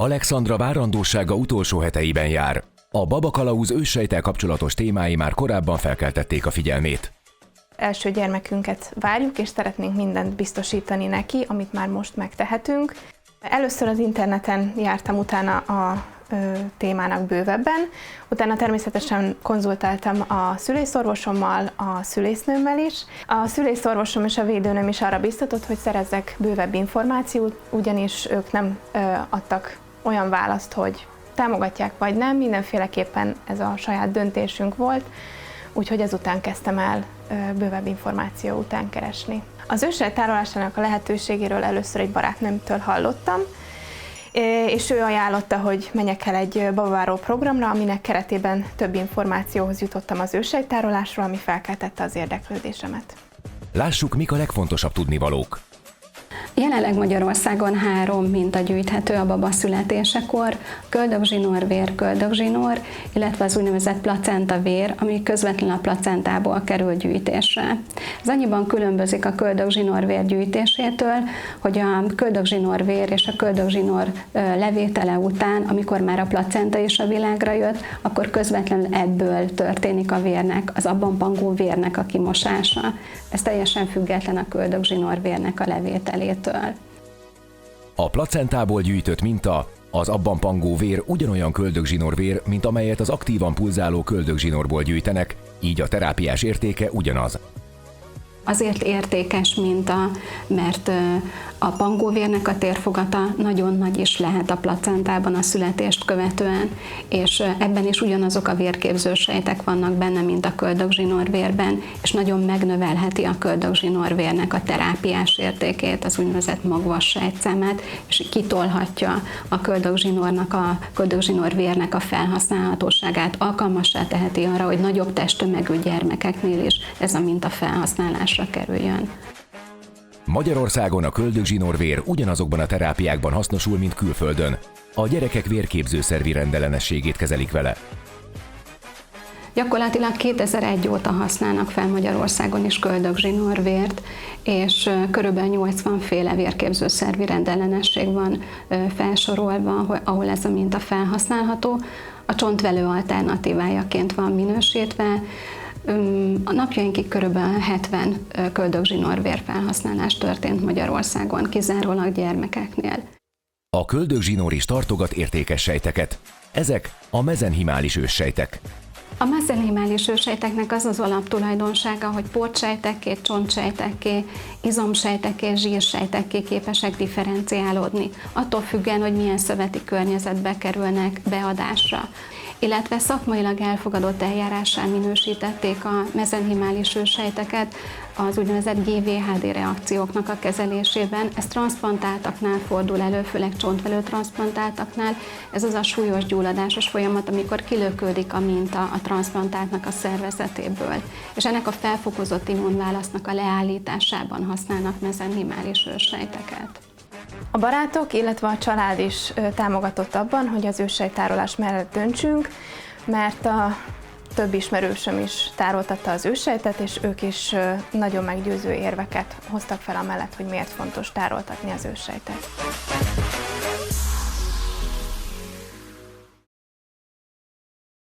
Alexandra várandósága utolsó heteiben jár. A babakalauz őssejttel kapcsolatos témái már korábban felkeltették a figyelmét. Első gyermekünket várjuk, és szeretnénk mindent biztosítani neki, amit már most megtehetünk. Először az interneten jártam utána a témának bővebben, utána természetesen konzultáltam a szülészorvosommal, a szülésznőmmel is. A szülészorvosom és a védőnőm is arra biztatott, hogy szerezzek bővebb információt, ugyanis ők nem adtak olyan választ, hogy támogatják vagy nem, mindenféleképpen ez a saját döntésünk volt, úgyhogy ezután kezdtem el bővebb információ után keresni. Az őssejt tárolásának a lehetőségéről először egy barátnőmtől hallottam, és ő ajánlotta, hogy menjek el egy babaváró programra, aminek keretében több információhoz jutottam az őssejttárolásról, ami felkeltette az érdeklődésemet. Lássuk, mik a legfontosabb tudnivalók. Jelenleg Magyarországon 3 minta gyűjthető a baba születésekor: köldögzsinórvér, köldögzsinór, illetve az úgynevezett placentavér, ami közvetlenül a placentából kerül gyűjtésre. Ez annyiban különbözik a köldögzsinórvér gyűjtésétől, hogy a köldögzsinórvér és a köldögzsinór levétele után, amikor már a placenta is a világra jött, akkor közvetlenül ebből történik a vérnek, az abban pangó vérnek a kimosása. Ez teljesen független a köldögzsinórvérnek a levételétől. A placentából gyűjtött minta, az abban pangó vér ugyanolyan köldögzsinórvér, mint amelyet az aktívan pulzáló köldögzsinórból gyűjtenek, így a terápiás értéke ugyanaz. Azért értékes minta, mert a pangóvérnek a térfogata nagyon nagy is lehet a placentában a születést követően, és ebben is ugyanazok a vérképző sejtek vannak benne, mint a köldögzsinórvérben, és nagyon megnövelheti a köldögzsinórvérnek a terápiás értékét, az úgynevezett magvas sejtszámát, és kitolhatja a köldögzsinórvérnek a felhasználhatóságát, alkalmassá teheti arra, hogy nagyobb testtömegű gyermekeknél is ez a minta felhasználásra kerüljön. Magyarországon a köldögzsinórvér ugyanazokban a terápiákban hasznosul, mint külföldön. A gyerekek vérképzőszervi rendellenességét kezelik vele. Gyakorlatilag 2001 óta használnak fel Magyarországon is köldögzsinórvért, és körülbelül 80 féle vérképzőszervi rendellenesség van felsorolva, ahol ez a minta felhasználható. A csontvelő alternatívájaként van minősítve. A napjainkig körülbelül 70 köldögzsinórvér felhasználás történt Magyarországon, kizárólag gyermekeknél. A köldögzsinór is tartogat értékes sejteket. Ezek a mezenhimális őssejtek. A mezenhimális őssejteknek az az alaptulajdonsága, hogy porcsejtekké, csontsejtekké, izomsejtekké, zsírsejtekké képesek differenciálódni, attól függően, hogy milyen szöveti környezetbe kerülnek beadásra. Illetve szakmailag elfogadott eljárással minősítették a mezenhimális őssejteket az úgynevezett GVHD reakcióknak a kezelésében. Ez transzplantáltaknál fordul elő, főleg csontvelő transzplantáltaknál. Ez az a súlyos gyulladásos folyamat, amikor kilökődik a minta a transzplantáltnak a szervezetéből. És ennek a felfokozott immunválasznak a leállításában használnak mezenhimális őssejteket. A barátok, illetve a család is támogatott abban, hogy az őssejttárolás mellett döntsünk, mert a több ismerősöm is tároltatta az őssejtet, és ők is nagyon meggyőző érveket hoztak fel amellett, hogy miért fontos tároltatni az őssejtet.